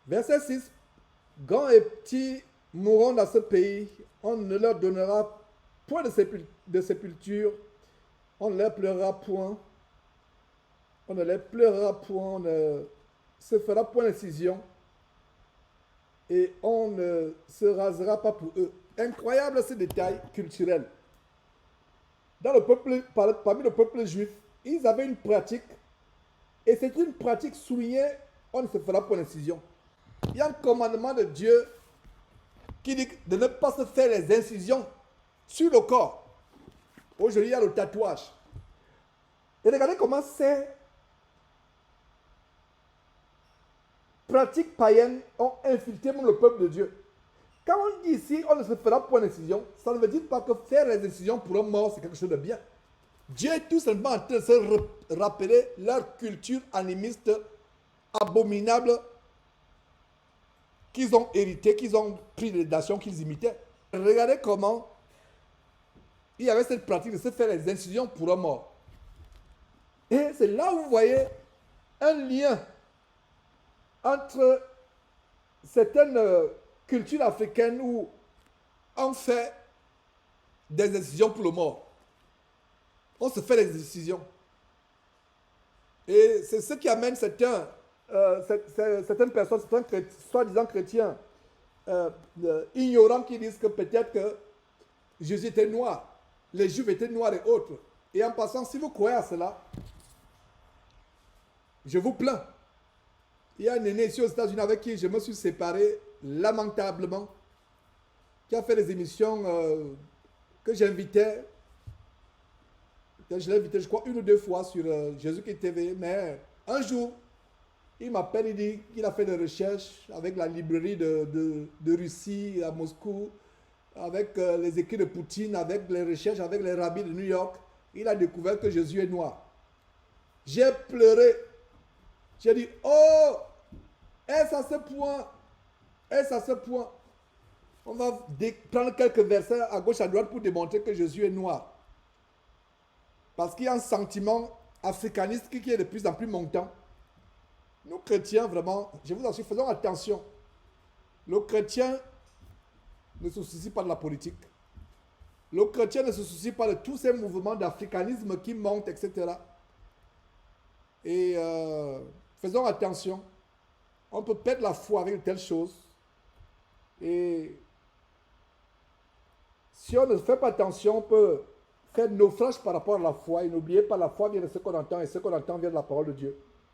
Verset 6. Grands et petits mourront dans ce pays. On ne leur donnera point de sépulture. On ne les pleurera point. On ne les pleurera point. On ne se fera point d'incision. Et on ne se rasera pas pour eux. Incroyable ce détail culturel. Dans le peuple, parmi le peuple juif, ils avaient une pratique. Et c'est une pratique soulignée. On ne se fera point d'incision. Il y a un commandement de Dieu qui dit de ne pas se faire les incisions sur le corps. Aujourd'hui, il y a le tatouage. Et regardez comment ces pratiques païennes ont infiltré même le peuple de Dieu. Quand on dit ici, on ne se fera point d'incision, ça ne veut dire pas que faire les incisions pour un mort, c'est quelque chose de bien. Dieu est tout simplement en train de se rappeler leur culture animiste abominable qu'ils ont hérité, qu'ils ont pris des nations qu'ils imitaient. Regardez comment il y avait cette pratique de se faire les incisions pour un mort. Et c'est là où vous voyez un lien entre certaines cultures africaines où on fait des incisions pour le mort. On se fait des incisions. Et c'est ce qui amène certaines personnes, certains soi-disant chrétiens ignorants qui disent que peut-être que Jésus était noir, les Juifs étaient noirs et autres. Et en passant, si vous croyez à cela, je vous plains. Il y a un aîné ici aux États-Unis avec qui je me suis séparé lamentablement, qui a fait des émissions que j'invitais. Je l'ai invité, je crois, une ou deux fois sur Jésus-Christ TV. Mais un jour, il m'appelle, il dit qu'il a fait des recherches avec la librairie de Russie à Moscou, avec les écrits de Poutine, avec les recherches avec les rabbis de New York. Il a découvert que Jésus est noir. J'ai pleuré. J'ai dit, oh, est-ce à ce point? Est-ce à ce point? On va prendre quelques versets à gauche, à droite pour démontrer que Jésus est noir. Parce qu'il y a un sentiment africaniste qui est de plus en plus montant. Nous chrétiens, vraiment, je vous assure, faisons attention. Le chrétien ne se soucie pas de la politique. Le chrétien ne se soucie pas de tous ces mouvements d'africanisme qui montent, etc. Et faisons attention. On peut perdre la foi avec de telles choses. Et si on ne fait pas attention, on peut faire naufrage par rapport à la foi. Et n'oubliez pas, la foi vient de ce qu'on entend et ce qu'on entend vient de la parole de Dieu.